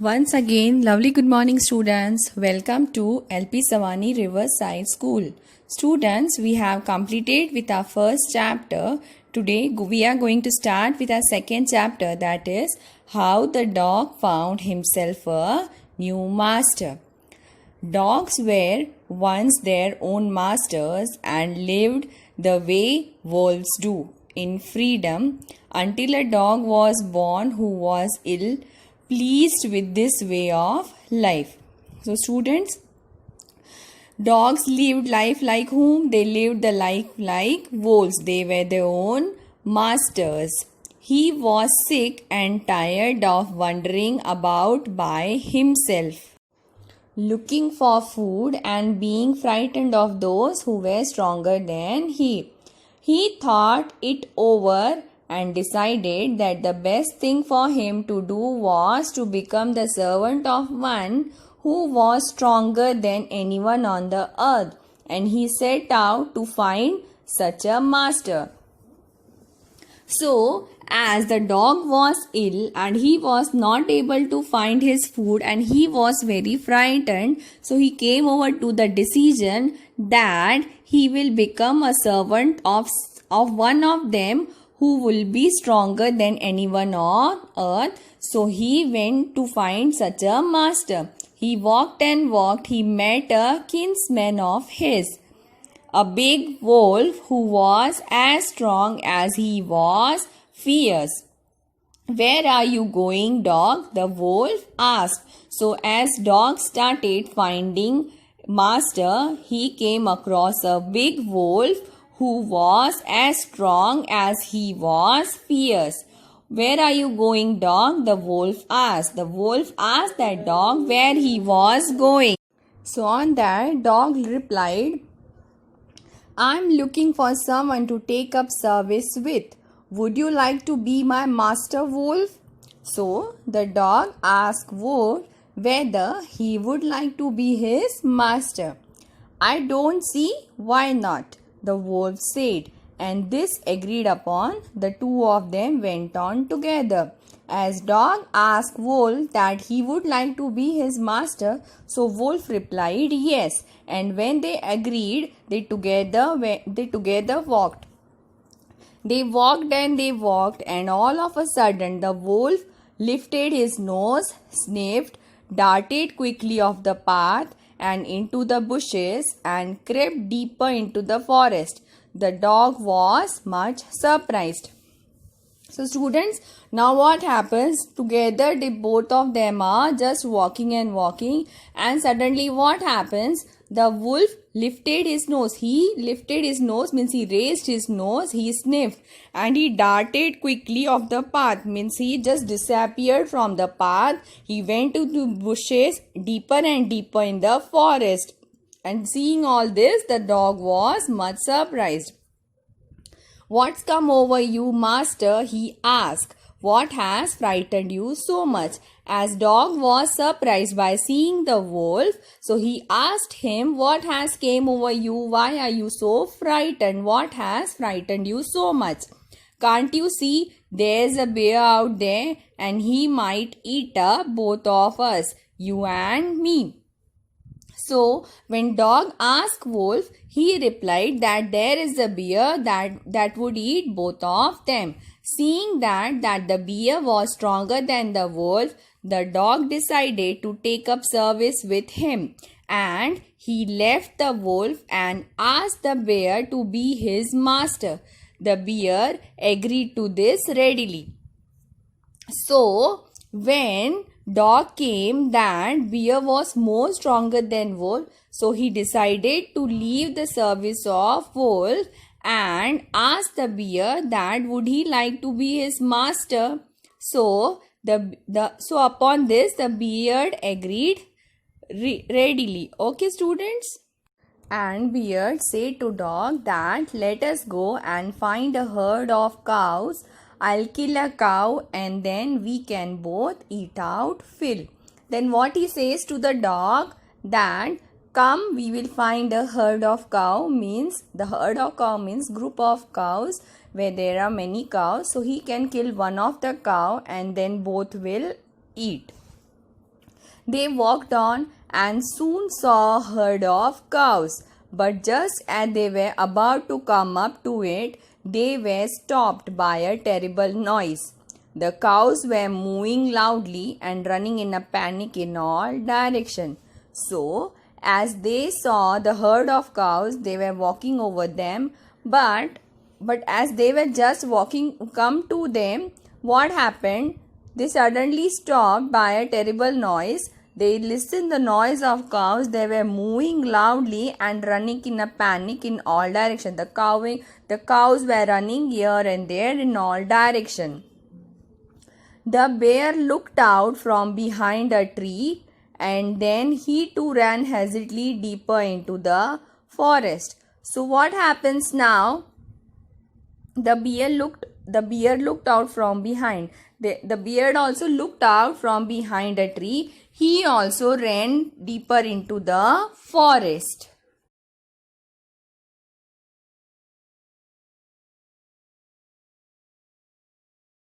Once again, lovely good morning students. Welcome to LP Savani Riverside School. Students, we have completed with our first chapter. Today we are going to start with our second chapter, that is how the dog found himself a new master. Dogs were once their own masters and lived the way wolves do, in freedom, until a dog was born who was ill pleased with this way of life. So students, dogs lived life like whom? They lived the life like wolves. They were their own masters. He was sick and tired of wandering about by himself, looking for food and being frightened of those who were stronger than he. He thought it over and decided that the best thing for him to do was to become the servant of one who was stronger than anyone on the earth, and he set out to find such a master. So, as the dog was ill and he was not able to find his food and he was very frightened, so he came over to the decision that he will become a servant of one of them who will be stronger than anyone on earth. So he went to find such a master. He walked and walked. He met a kinsman of his, a big wolf who was as strong as he was fierce. "Where are you going, dog?" the wolf asked. So as dog started finding master, he came across a big wolf who was as strong as he was fierce. "Where are you going, dog?" the wolf asked. The wolf asked that dog where he was going. So on that, dog replied, "I'm looking for someone to take up service with. Would you like to be my master, wolf?" So the dog asked wolf whether he would like to be his master. "I don't see why not," the wolf said, and this agreed upon. The two of them went on together. As dog asked wolf that he would like to be his master, so wolf replied yes, and when they agreed, they together walked. They walked and they walked, and all of a sudden the wolf lifted his nose, sniffed, darted quickly off the path and into the bushes and crept deeper into the forest. The dog was much surprised. So students, now what happens? Together both of them are just walking and walking, and suddenly what happens? The wolf lifted his nose. He lifted his nose means he raised his nose, he sniffed, and he darted quickly off the path means he just disappeared from the path. He went into bushes deeper and deeper in the forest. And seeing all this, the dog was much surprised. "What's come over you, master?" he asked. "What has frightened you so much?" As dog was surprised by seeing the wolf, so he asked him, "What has came over you? Why are you so frightened? What has frightened you so much? Can't you see there's a bear out there and he might eat up both of us, you and me?" So when dog asked wolf, he replied that there is a bear that would eat both of them. Seeing that the bear was stronger than the wolf, the dog decided to take up service with him, and he left the wolf and asked the bear to be his master. The bear agreed to this readily. So when dog came that bear was more stronger than wolf, so he decided to leave the service of wolf and asked the bear that would he like to be his master. So so upon this the bear agreed readily. Okay students? And bear said to dog that let us go and find a herd of cows. I'll kill a cow and then we can both eat out fill. Then what he says to the dog that come we will find a herd of cow means the herd of cow means group of cows where there are many cows. So he can kill one of the cow and then both will eat. They walked on and soon saw a herd of cows. But just as they were about to come up to it, they were stopped by a terrible noise. The cows were mooing loudly and running in a panic in all directions. So, as they saw the herd of cows, they were walking over them, but as they were just come to them, what happened? They suddenly stopped by a terrible noise. They listened the noise of cows. They were moving loudly and running in a panic in all directions. The cows were running here and there in all directions. The bear looked out from behind a tree, and then he too ran hastily deeper into the forest. So what happens now? The bear looked out from behind. The bear also looked out from behind a tree. He also ran deeper into the forest.